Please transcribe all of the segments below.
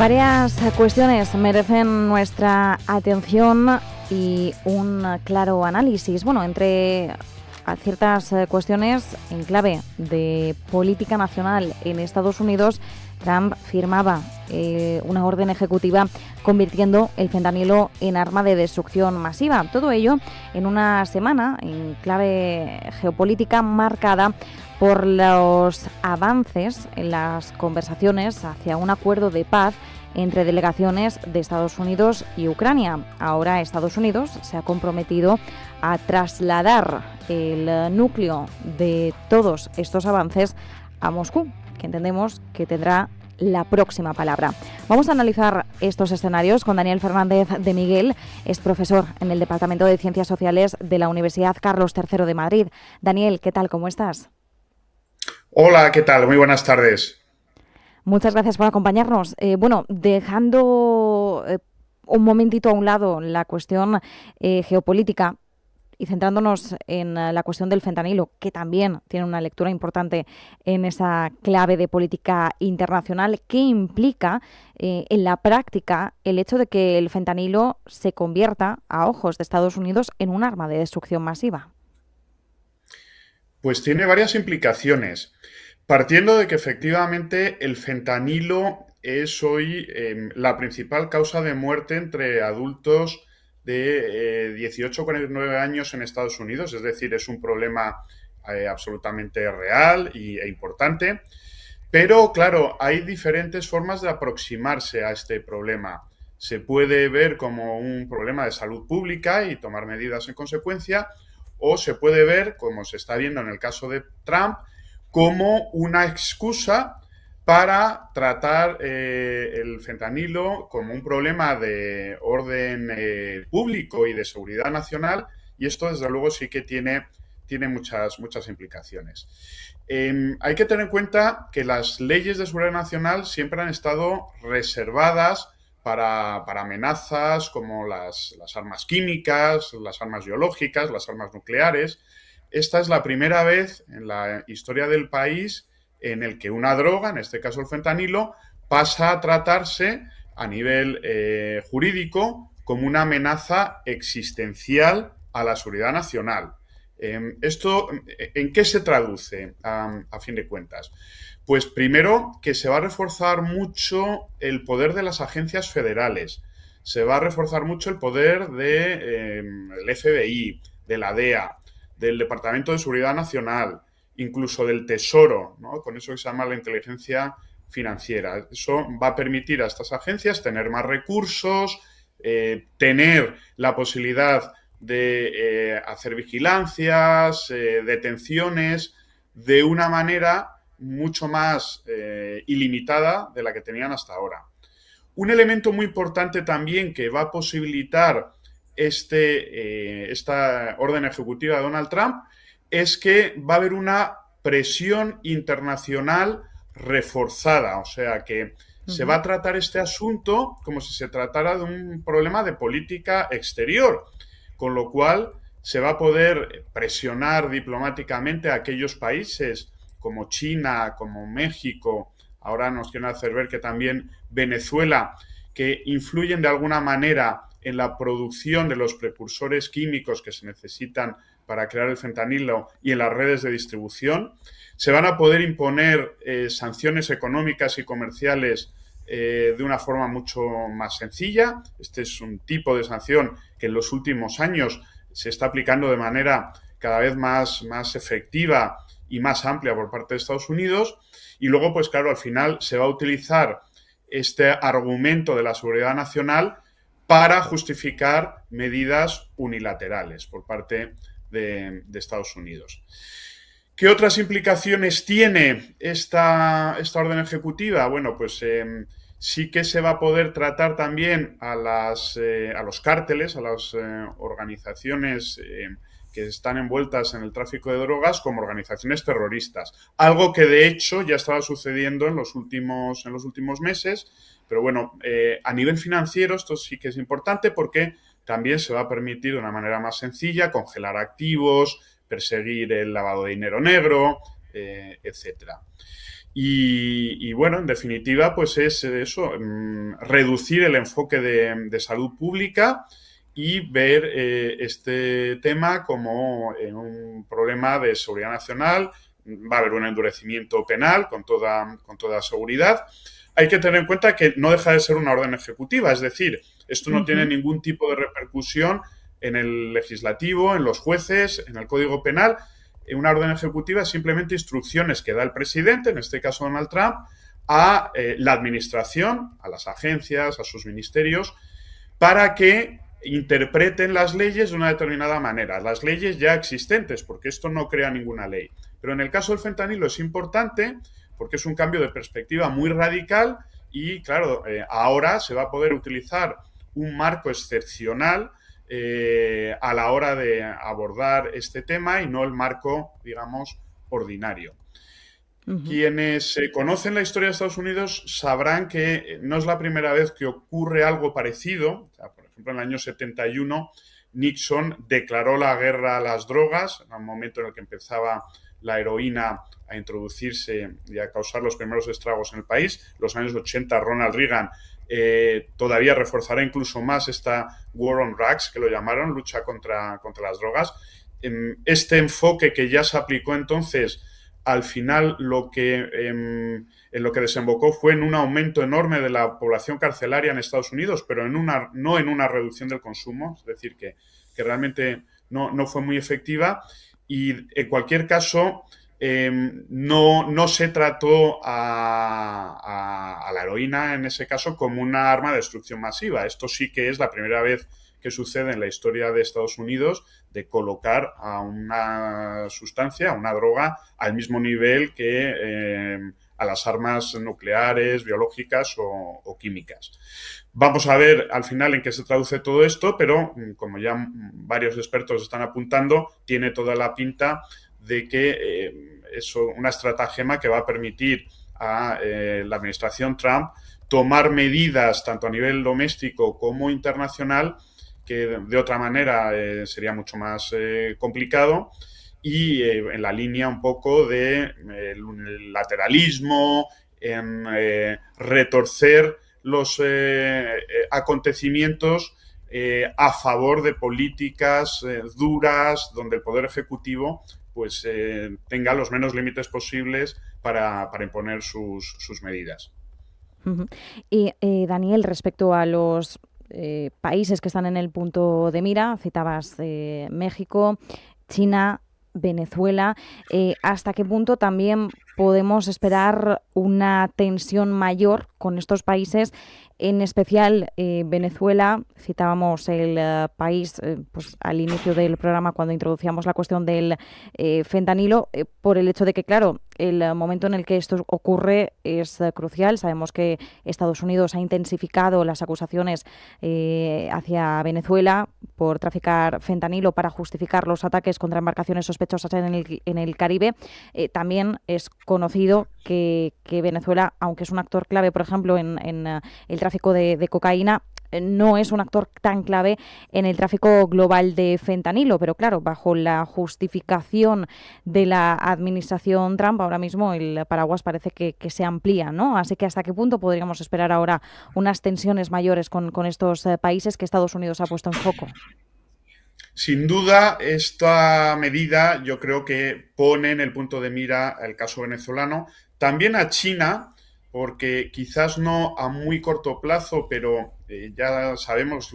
Varias cuestiones merecen nuestra atención y un claro análisis. Bueno, entre ciertas cuestiones en clave de política nacional en Estados Unidos, Trump firmaba una orden ejecutiva convirtiendo el fentanilo en arma de destrucción masiva. Todo ello en una semana en clave geopolítica marcada por los avances en las conversaciones hacia un acuerdo de paz entre delegaciones de Estados Unidos y Ucrania. Ahora Estados Unidos se ha comprometido a trasladar el núcleo de todos estos avances a Moscú, que entendemos que tendrá la próxima palabra. Vamos a analizar estos escenarios con Daniel Fernández de Miguel, es profesor en el Departamento de Ciencias Sociales de la Universidad Carlos III de Madrid. Daniel, ¿qué tal? ¿Cómo estás? Hola, ¿qué tal? Muy buenas tardes. Muchas gracias por acompañarnos. Dejando un momentito a un lado la cuestión geopolítica y centrándonos en la cuestión del fentanilo, que también tiene una lectura importante en esa clave de política internacional, ¿qué implica en la práctica el hecho de que el fentanilo se convierta, a ojos de Estados Unidos, en un arma de destrucción masiva? Pues tiene varias implicaciones. Partiendo de que efectivamente el fentanilo es hoy la principal causa de muerte entre adultos de 18 a 49 años en Estados Unidos, es decir, es un problema absolutamente real e importante. Pero, claro, hay diferentes formas de aproximarse a este problema. Se puede ver como un problema de salud pública y tomar medidas en consecuencia, o se puede ver, como se está viendo en el caso de Trump, como una excusa para tratar el fentanilo como un problema de orden público y de seguridad nacional, y esto desde luego sí que tiene muchas implicaciones. Hay que tener en cuenta que las leyes de seguridad nacional siempre han estado reservadas para amenazas como las armas químicas, las armas biológicas, las armas nucleares. Esta es la primera vez en la historia del país en el que una droga, en este caso el fentanilo, pasa a tratarse a nivel jurídico como una amenaza existencial a la seguridad nacional. ¿Esto en qué se traduce a fin de cuentas? Pues primero que se va a reforzar mucho el poder de las agencias federales, se va a reforzar mucho el poder del FBI, de la DEA, del Departamento de Seguridad Nacional, incluso del Tesoro, ¿no? Con eso que se llama la inteligencia financiera. Eso va a permitir a estas agencias tener más recursos, tener la posibilidad de hacer vigilancias, detenciones, de una manera mucho más ilimitada de la que tenían hasta ahora. Un elemento muy importante también que va a posibilitar esta orden ejecutiva de Donald Trump es que va a haber una presión internacional reforzada, o sea que se va a tratar este asunto como si se tratara de un problema de política exterior, con lo cual se va a poder presionar diplomáticamente a aquellos países como China, como México, ahora nos quieren hacer ver que también Venezuela, que influyen de alguna manera en la producción de los precursores químicos que se necesitan para crear el fentanilo y en las redes de distribución. Se van a poder imponer sanciones económicas y comerciales de una forma mucho más sencilla. Este es un tipo de sanción que en los últimos años se está aplicando de manera cada vez más efectiva y más amplia por parte de Estados Unidos. Y luego, pues claro, al final se va a utilizar este argumento de la seguridad nacional para justificar medidas unilaterales por parte de Estados Unidos. ¿Qué otras implicaciones tiene esta orden ejecutiva? Bueno, pues sí que se va a poder tratar también a los cárteles, a las organizaciones que están envueltas en el tráfico de drogas como organizaciones terroristas. Algo que de hecho ya estaba sucediendo en los últimos meses, pero bueno, a nivel financiero esto sí que es importante porque también se va a permitir de una manera más sencilla congelar activos, perseguir el lavado de dinero negro, etcétera. Y bueno, en definitiva, pues es eso, reducir el enfoque de salud pública y ver este tema como un problema de seguridad nacional. Va a haber un endurecimiento penal con toda seguridad. Hay que tener en cuenta que no deja de ser una orden ejecutiva, es decir, esto no tiene ningún tipo de repercusión en el legislativo, en los jueces, en el Código Penal. Una orden ejecutiva es simplemente instrucciones que da el presidente, en este caso Donald Trump, a la administración, a las agencias, a sus ministerios, para que interpreten las leyes de una determinada manera, las leyes ya existentes, porque esto no crea ninguna ley. Pero en el caso del fentanilo es importante porque es un cambio de perspectiva muy radical y, claro, ahora se va a poder utilizar un marco excepcional a la hora de abordar este tema y no el marco, digamos, ordinario. Quienes conocen la historia de Estados Unidos sabrán que no es la primera vez que ocurre algo parecido. O sea, por ejemplo, en el año 71, Nixon declaró la guerra a las drogas, en un momento en el que empezaba la heroína a introducirse y a causar los primeros estragos en el país. Los años 80, Ronald Reagan todavía reforzará incluso más esta War on Drugs, que lo llamaron, lucha contra las drogas. Este enfoque que ya se aplicó entonces, al final en lo que desembocó fue en un aumento enorme de la población carcelaria en Estados Unidos, pero no en una reducción del consumo, es decir, que realmente no fue muy efectiva. Y en cualquier caso, no se trató a la heroína en ese caso como una arma de destrucción masiva. Esto sí que es la primera vez que sucede en la historia de Estados Unidos de colocar a una sustancia, a una droga, al mismo nivel que a las armas nucleares, biológicas o químicas. Vamos a ver al final en qué se traduce todo esto, pero como ya varios expertos están apuntando, tiene toda la pinta de que es una estratagema que va a permitir a la administración Trump tomar medidas tanto a nivel doméstico como internacional, que de otra manera sería mucho más complicado, y en la línea un poco de el lateralismo, en retorcer los acontecimientos a favor de políticas duras, donde el Poder Ejecutivo pues tenga los menos límites posibles para imponer sus medidas. Y Daniel, respecto a los países que están en el punto de mira, citabas México, China, Venezuela, ¿hasta qué punto también podemos esperar una tensión mayor con estos países? En especial Venezuela, citábamos el país pues al inicio del programa cuando introducíamos la cuestión del fentanilo, por el hecho de que, claro, el momento en el que esto ocurre es crucial. Sabemos que Estados Unidos ha intensificado las acusaciones hacia Venezuela por traficar fentanilo para justificar los ataques contra embarcaciones sospechosas en el Caribe. También es conocido que Venezuela, aunque es un actor clave, por ejemplo, en el tráfico de cocaína, no es un actor tan clave en el tráfico global de fentanilo, pero claro, bajo la justificación de la administración Trump, ahora mismo el paraguas parece que se amplía, ¿no? Así que ¿hasta qué punto podríamos esperar ahora unas tensiones mayores con estos países que Estados Unidos ha puesto en foco? Sin duda, esta medida yo creo que pone en el punto de mira el caso venezolano, también a China, porque quizás no a muy corto plazo, pero ya sabemos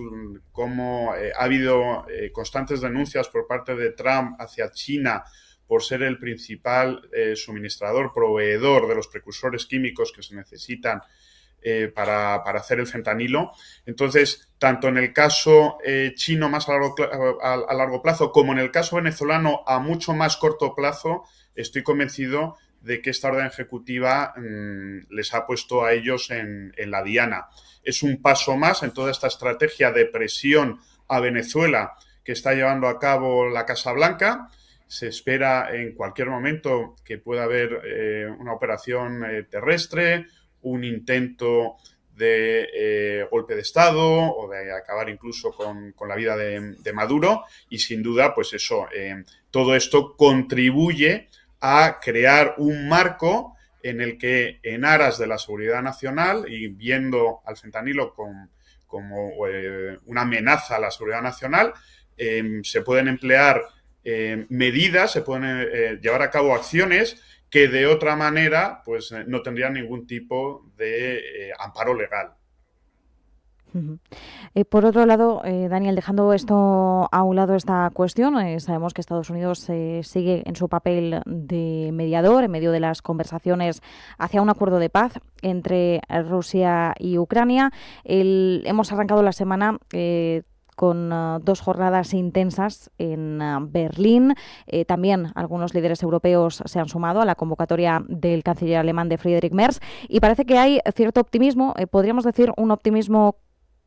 cómo ha habido constantes denuncias por parte de Trump hacia China por ser el principal suministrador, proveedor de los precursores químicos que se necesitan para hacer el fentanilo. Entonces, tanto en el caso chino más a largo plazo como en el caso venezolano a mucho más corto plazo, estoy convencido de que esta orden ejecutiva les ha puesto a ellos en la diana. Es un paso más en toda esta estrategia de presión a Venezuela que está llevando a cabo la Casa Blanca. Se espera en cualquier momento que pueda haber una operación terrestre, un intento de golpe de Estado o de acabar incluso con la vida de Maduro, y sin duda, pues eso, todo esto contribuye a crear un marco en el que, en aras de la seguridad nacional y viendo al fentanilo como una amenaza a la seguridad nacional, se pueden emplear medidas, se pueden llevar a cabo acciones que de otra manera pues no tendrían ningún tipo de amparo legal. Por otro lado, Daniel, dejando esto a un lado, esta cuestión, sabemos que Estados Unidos sigue en su papel de mediador en medio de las conversaciones hacia un acuerdo de paz entre Rusia y Ucrania. Hemos arrancado la semana con 2 jornadas intensas en Berlín. También algunos líderes europeos se han sumado a la convocatoria del canciller alemán de Friedrich Merz y parece que hay cierto optimismo, podríamos decir un optimismo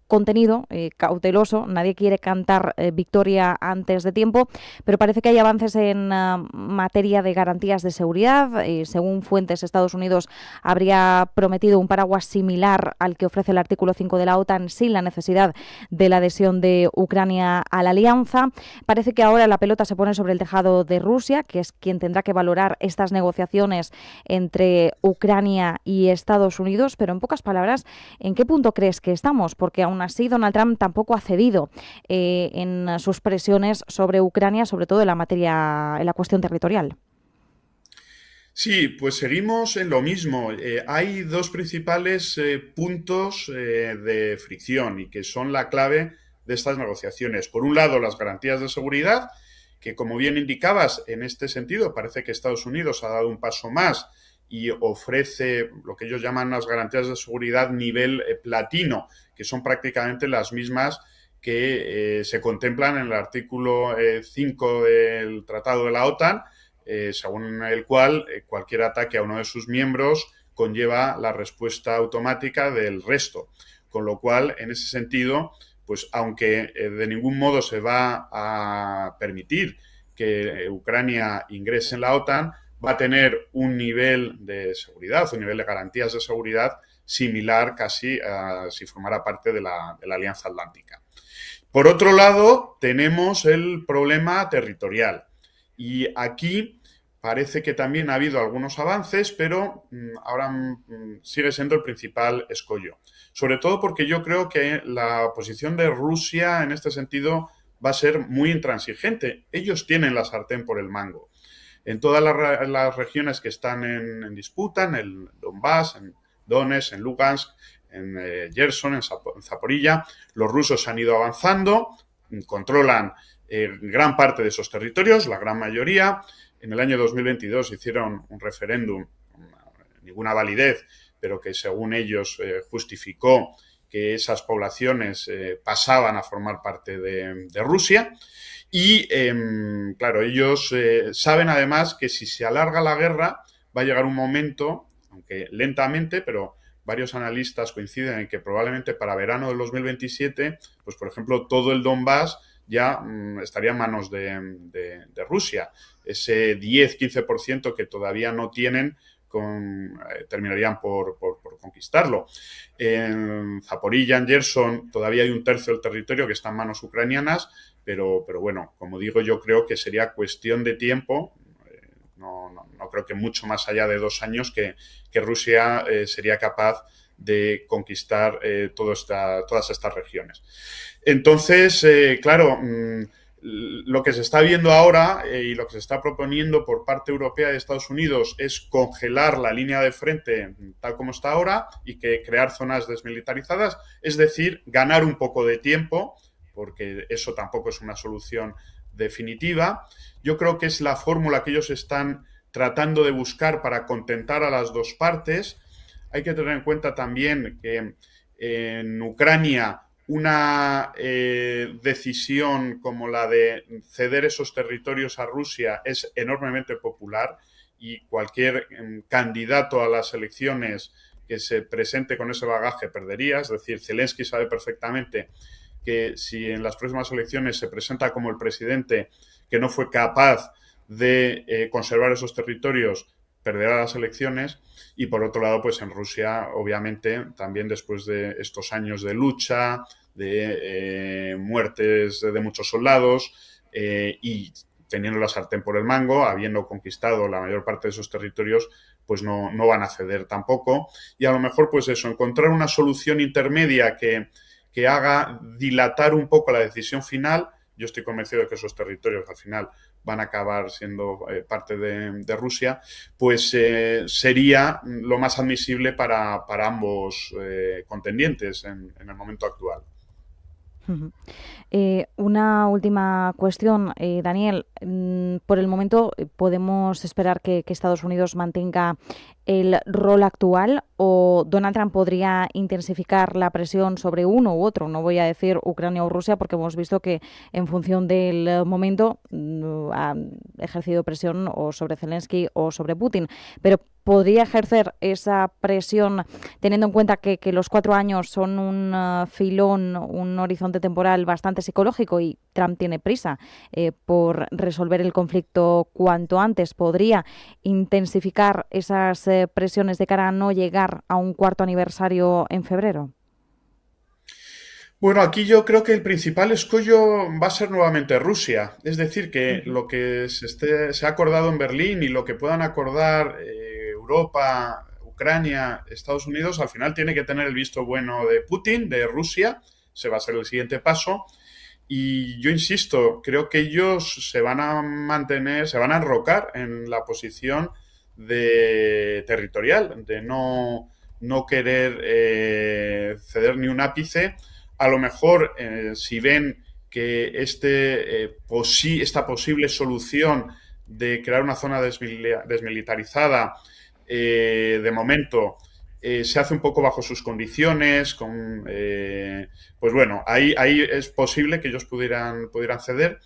contenido, cauteloso. Nadie quiere cantar victoria antes de tiempo, pero parece que hay avances en materia de garantías de seguridad. Según fuentes, Estados Unidos habría prometido un paraguas similar al que ofrece el artículo 5 de la OTAN sin la necesidad de la adhesión de Ucrania a la alianza. Parece que ahora la pelota se pone sobre el tejado de Rusia, que es quien tendrá que valorar estas negociaciones entre Ucrania y Estados Unidos, pero en pocas palabras, ¿en qué punto crees que estamos? Porque aún así Donald Trump tampoco ha cedido en sus presiones sobre Ucrania, sobre todo en la cuestión territorial. Sí, pues seguimos en lo mismo. Hay 2 principales puntos de fricción y que son la clave de estas negociaciones. Por un lado, las garantías de seguridad, que como bien indicabas, en este sentido parece que Estados Unidos ha dado un paso más y ofrece lo que ellos llaman las garantías de seguridad nivel platino, que son prácticamente las mismas que se contemplan en el artículo 5 del Tratado de la OTAN, según el cual cualquier ataque a uno de sus miembros conlleva la respuesta automática del resto. Con lo cual, en ese sentido, pues aunque de ningún modo se va a permitir que Ucrania ingrese en la OTAN, va a tener un nivel de seguridad, un nivel de garantías de seguridad similar casi a si formara parte de la Alianza Atlántica. Por otro lado, tenemos el problema territorial. Y aquí parece que también ha habido algunos avances, pero ahora sigue siendo el principal escollo. Sobre todo porque yo creo que la posición de Rusia en este sentido va a ser muy intransigente. Ellos tienen la sartén por el mango. En todas las regiones que están en disputa, en el Donbass, en Donetsk, en Lugansk, en Gerson, en Zaporilla, los rusos han ido avanzando, controlan gran parte de esos territorios, la gran mayoría. En el año 2022 hicieron un referéndum, ninguna validez, pero que según ellos justificó que esas poblaciones pasaban a formar parte de Rusia. Y, claro, ellos saben además que si se alarga la guerra va a llegar un momento, aunque lentamente, pero varios analistas coinciden en que probablemente para verano del 2027, pues por ejemplo, todo el Donbass ya estaría en manos de Rusia. Ese 10-15% que todavía no tienen terminarían por conquistarlo. En Zaporilla, en Gerson, todavía hay un tercio del territorio que está en manos ucranianas, pero bueno, como digo, yo creo que sería cuestión de tiempo, no creo que mucho más allá de 2 años, que Rusia sería capaz de conquistar todas estas regiones. Entonces, claro, lo que se está viendo ahora y lo que se está proponiendo por parte europea de Estados Unidos es congelar la línea de frente tal como está ahora y que crear zonas desmilitarizadas, es decir, ganar un poco de tiempo, porque eso tampoco es una solución definitiva. Yo creo que es la fórmula que ellos están tratando de buscar para contentar a las 2 partes. Hay que tener en cuenta también que en Ucrania una decisión como la de ceder esos territorios a Rusia es enormemente popular y cualquier candidato a las elecciones que se presente con ese bagaje perdería. Es decir, Zelensky sabe perfectamente que si en las próximas elecciones se presenta como el presidente que no fue capaz de conservar esos territorios, perderá las elecciones. Y por otro lado, pues en Rusia, obviamente, también después de estos años de lucha, de muertes de muchos soldados y teniendo la sartén por el mango, habiendo conquistado la mayor parte de esos territorios, pues no van a ceder tampoco. Y a lo mejor, pues eso, encontrar una solución intermedia que haga dilatar un poco la decisión final. Yo estoy convencido de que esos territorios al final van a acabar siendo parte de Rusia, pues sería lo más admisible para ambos contendientes en el momento actual. Una última cuestión, Daniel. Por el momento, ¿podemos esperar que Estados Unidos mantenga el rol actual o Donald Trump podría intensificar la presión sobre uno u otro? No voy a decir Ucrania o Rusia porque hemos visto que en función del momento ha ejercido presión o sobre Zelensky o sobre Putin, pero ¿podría ejercer esa presión teniendo en cuenta que los 4 años son un filón, un horizonte temporal bastante psicológico y Trump tiene prisa por resolver el conflicto cuanto antes? ¿Podría intensificar esas presiones de cara a no llegar a un 4º aniversario en febrero? Bueno, aquí yo creo que el principal escollo va a ser nuevamente Rusia. Es decir, que lo que se ha acordado en Berlín y lo que puedan acordar Europa, Ucrania, Estados Unidos, al final tiene que tener el visto bueno de Putin, de Rusia. Ese va a ser el siguiente paso. Y yo insisto, creo que ellos se van a mantener, se van a enrocar en la posición territorial, de no querer ceder ni un ápice. A lo mejor, si ven que esta posible solución de crear una zona desmilitarizada, de momento, se hace un poco bajo sus condiciones, pues bueno, ahí es posible que ellos pudieran ceder.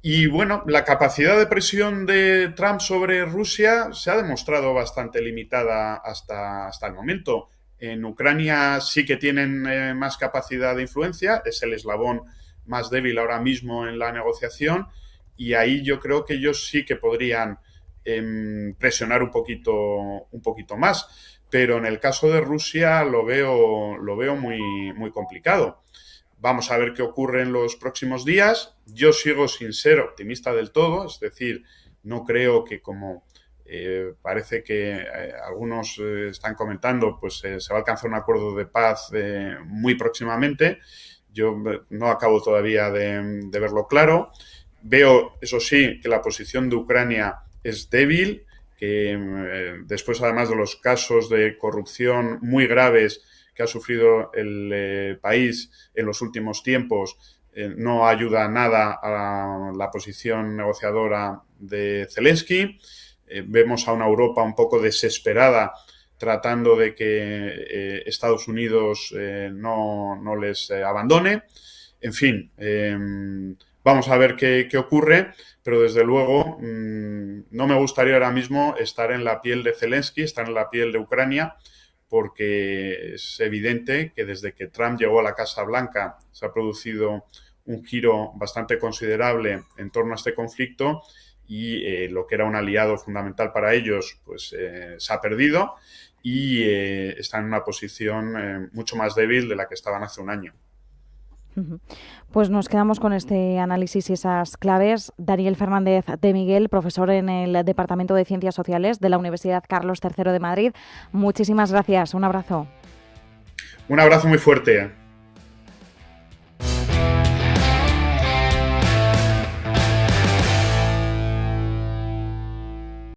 Y bueno, la capacidad de presión de Trump sobre Rusia se ha demostrado bastante limitada hasta el momento. En Ucrania sí que tienen más capacidad de influencia, es el eslabón más débil ahora mismo en la negociación, y ahí yo creo que ellos sí que podrían presionar un poquito más. Pero en el caso de Rusia lo veo muy complicado. Vamos a ver qué ocurre en los próximos días. Yo sigo sin ser optimista del todo, es decir, no creo que como parece que algunos están comentando, pues se va a alcanzar un acuerdo de paz muy próximamente. Yo no acabo todavía de verlo claro. Veo, eso sí, que la posición de Ucrania es débil, que después, además de los casos de corrupción muy graves que ha sufrido el país en los últimos tiempos, no ayuda nada a la posición negociadora de Zelensky. Vemos a una Europa un poco desesperada tratando de que Estados Unidos no les abandone. En fin, vamos a ver qué ocurre, pero desde luego no me gustaría ahora mismo estar en la piel de Zelensky, estar en la piel de Ucrania, porque es evidente que desde que Trump llegó a la Casa Blanca se ha producido un giro bastante considerable en torno a este conflicto y lo que era un aliado fundamental para ellos pues se ha perdido y están en una posición mucho más débil de la que estaban hace un año. Pues nos quedamos con este análisis y esas claves. Daniel Fernández de Miguel, profesor en el Departamento de Ciencias Sociales de la Universidad Carlos III de Madrid. Muchísimas gracias. Un abrazo. Un abrazo muy fuerte.